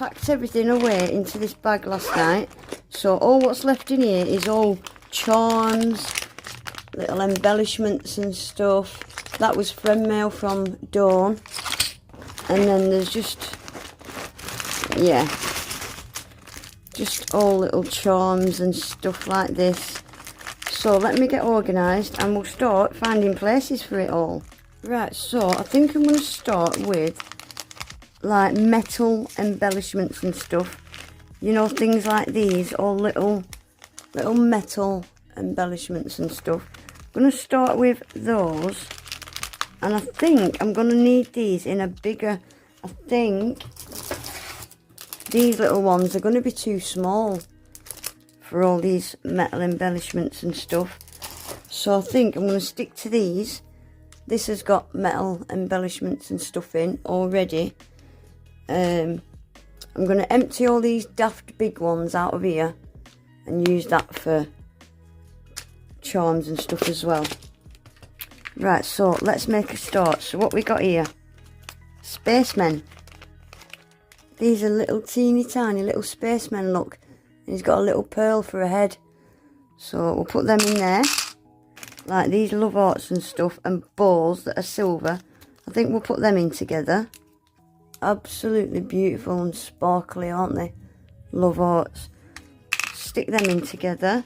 packed everything away into this bag last night, so all what's left in here is all charms, little embellishments and stuff. That was friend mail from Dawn, and then there's just, yeah, just all little charms and stuff like this. So let me get organised and we'll start finding places for it all. Right, so I think I'm going to start with like metal embellishments and stuff. You know, things like these, all little metal embellishments and stuff. I'm going to start with those. And I think I'm going to need these in a bigger, I think these little ones are going to be too small for all these metal embellishments and stuff. So I think I'm going to stick to these. This has got metal embellishments and stuff in already. I'm going to empty all these daft big ones out of here and use that for charms and stuff as well. Right, so let's make a start. So what we got here? Spacemen. These are little teeny tiny little spacemen, look. And he's got a little pearl for a head. So we'll put them in there. Like these love hearts and stuff and balls that are silver. I think we'll put them in together. Absolutely beautiful and sparkly, aren't they? Love hearts. Stick them in together.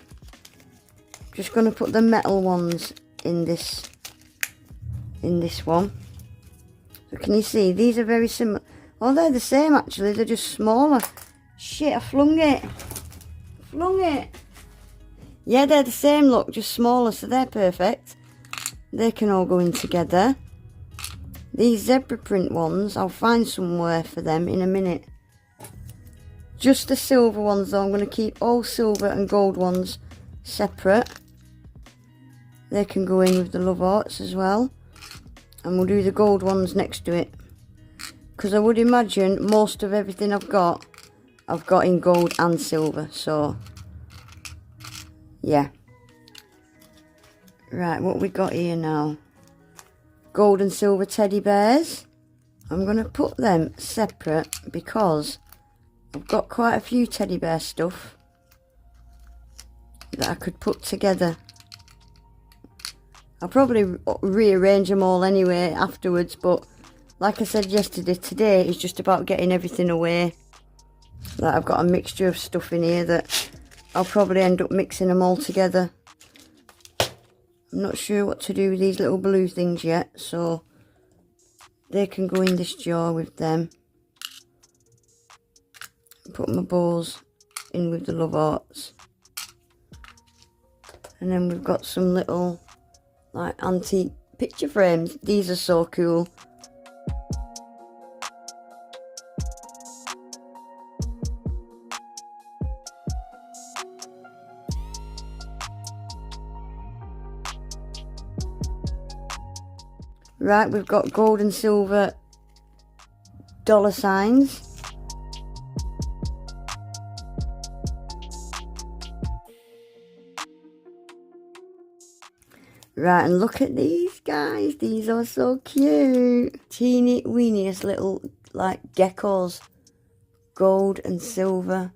Just going to put the metal ones in this one. So can you see these are very similar? Oh, they're the same actually, they're just smaller. Shit, I flung it. Yeah, they're the same, look, just smaller, so they're perfect. They can all go in together. These zebra print ones, I'll find somewhere for them in a minute. Just the silver ones though, I'm going to keep all silver and gold ones separate. They can go in with the love hearts as well. And we'll do the gold ones next to it. Because I would imagine most of everything I've got in gold and silver, so yeah. Right, what we got here now? Gold and silver teddy bears. I'm going to put them separate because I've got quite a few teddy bear stuff that I could put together. I'll probably rearrange them all anyway afterwards, but like I said yesterday, today is just about getting everything away. Like I've got a mixture of stuff in here that I'll probably end up mixing them all together. I'm not sure what to do with these little blue things yet, so they can go in this jar with them. Put my balls in with the love hearts. And then we've got some little like antique picture frames. These are so cool. Right, we've got gold and silver dollar signs. Right, and look at these guys. These are so cute. Teeny weeniest little like geckos. Gold and silver.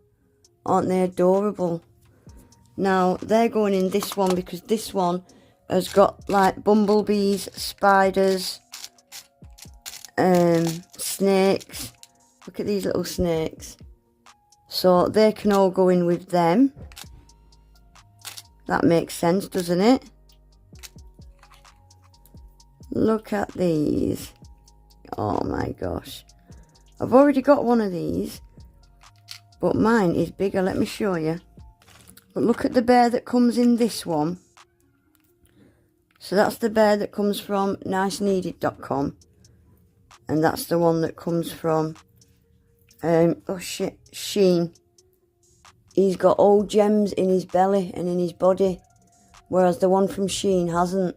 Aren't they adorable? Now, they're going in this one because this one has got like bumblebees, spiders, snakes. Look at these little snakes. So they can all go in with them. That makes sense, doesn't it? Look at these. Oh my gosh. I've already got one of these, but mine is bigger. Let me show you. But look at the bear that comes in this one. So that's the bear that comes from niceneeded.com, and that's the one that comes from Shein. He's got all gems in his belly and in his body, whereas the one from Shein hasn't.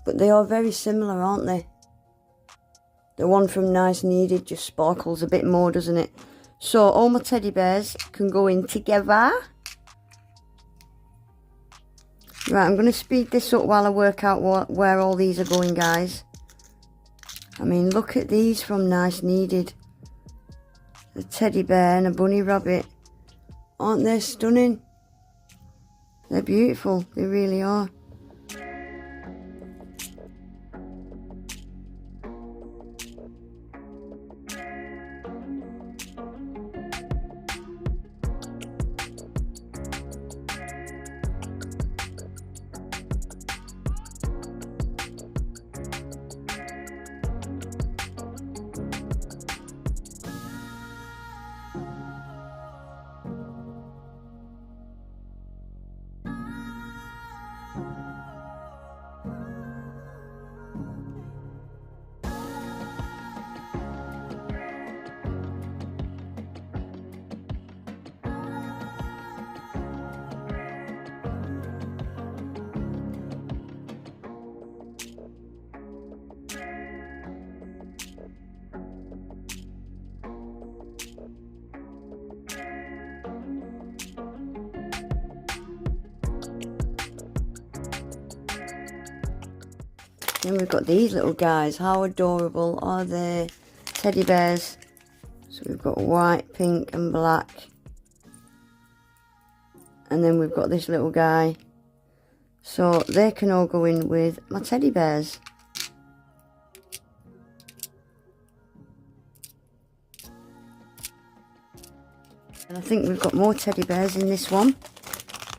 But they are very similar, aren't they? The one from Nice Needed just sparkles a bit more, doesn't it? So all my teddy bears can go in together. Right, I'm going to speed this up while I work out where all these are going, guys. I mean, look at these from Nice Needed. a teddy bear and a bunny rabbit. Aren't they stunning? They're beautiful, they really are. Then we've got these little guys. How adorable are they? Teddy bears. So we've got white, pink and black. And then we've got this little guy. So they can all go in with my teddy bears. And I think we've got more teddy bears in this one.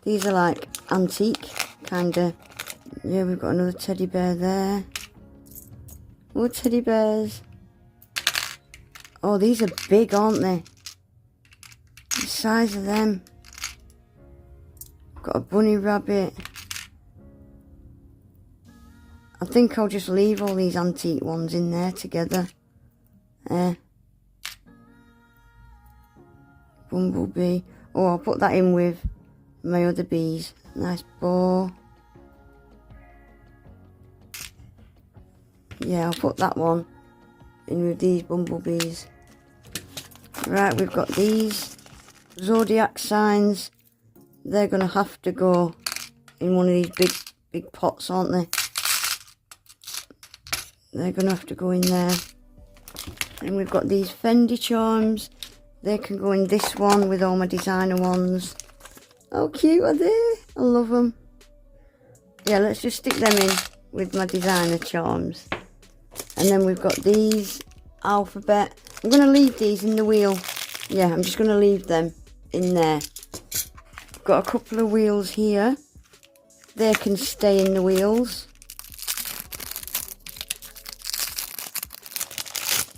These are like antique, kind of. Yeah, we've got another teddy bear there. More teddy bears. Oh, these are big, aren't they? The size of them. Got a bunny rabbit. I think I'll just leave all these antique ones in there together. Bumblebee. Oh, I'll put that in with my other bees. Nice bow. Yeah, I'll put that one in with these bumblebees. Right, we've got these zodiac signs. They're going to have to go in one of these big pots, aren't they? They're going to have to go in there. And we've got these Fendi charms. They can go in this one with all my designer ones. How cute are they? I love them. Yeah, let's just stick them in with my designer charms. And then we've got these alphabet. I'm going to leave these in the wheel. Yeah, I'm just going to leave them in there. I've got a couple of wheels here. They can stay in the wheels.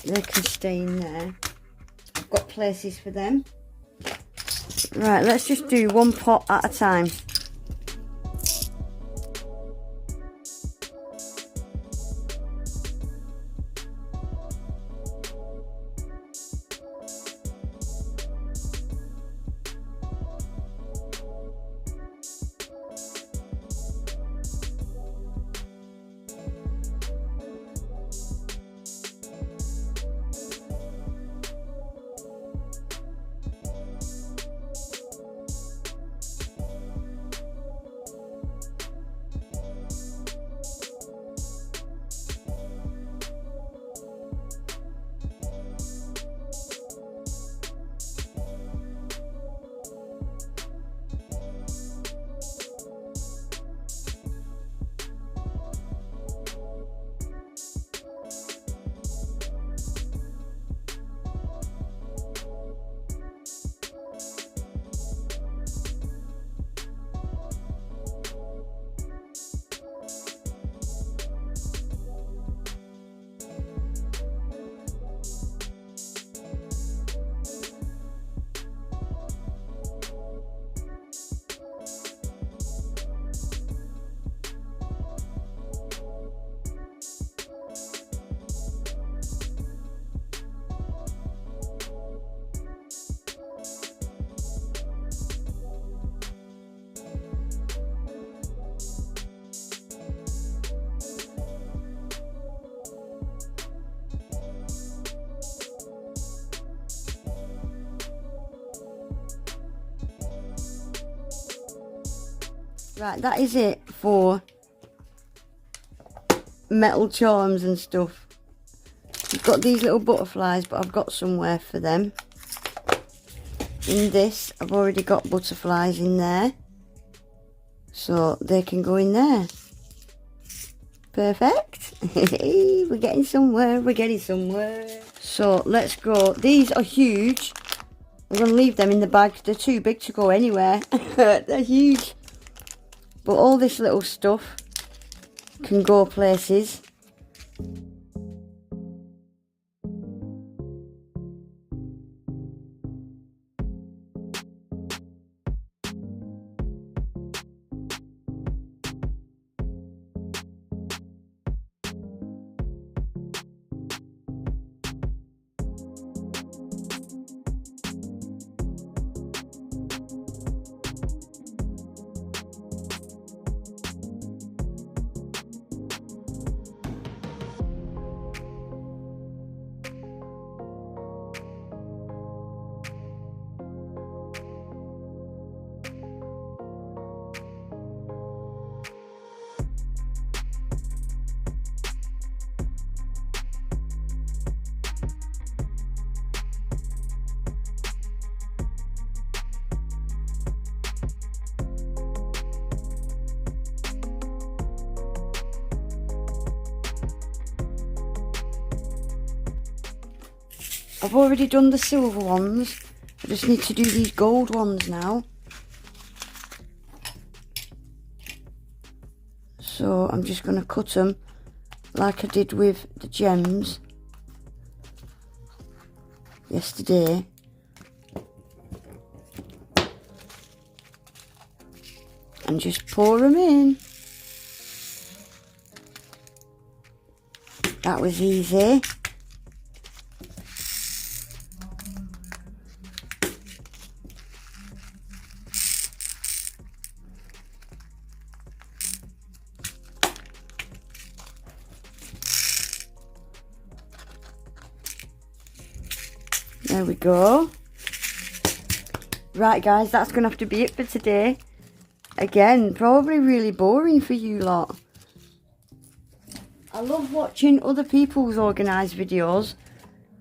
They can stay in there. I've got places for them. Right, let's just do one pot at a time. Right, that is it for metal charms and stuff. We've got these little butterflies, but I've got somewhere for them. in this, I've already got butterflies in there, so they can go in there. Perfect. We're getting somewhere, we're getting somewhere. So let's go. These are huge. I'm going to leave them in the bag. They're too big to go anywhere. They're huge. But all this little stuff can go places. I've already done the silver ones. I just need to do these gold ones now. So I'm just going to cut them like I did with the gems yesterday. And just pour them in. That was easy. There we go. Right guys, that's going to have to be it for today. Again, probably really boring for you lot. I love watching other people's organised videos,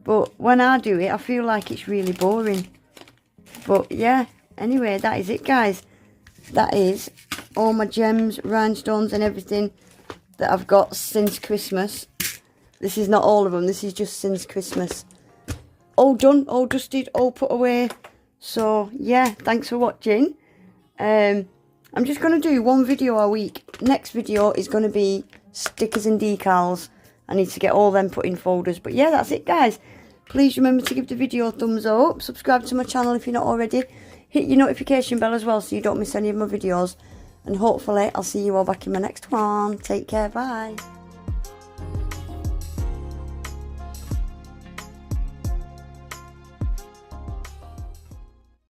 but when I do it, I feel like it's really boring. But yeah, anyway, that is it guys. That is all my gems, rhinestones and everything that I've got since Christmas. This is not all of them, this is just since Christmas. All done, all dusted, all put away. So yeah, thanks for watching. I'm just going to do one video a week. Next video is going to be stickers and decals. I need to get all them put in folders. But yeah, that's it guys. Please remember to give the video a thumbs up. Subscribe to my channel if you're not already. Hit your notification bell as well so you don't miss any of my videos. And hopefully I'll see you all back in my next one. Take care, bye.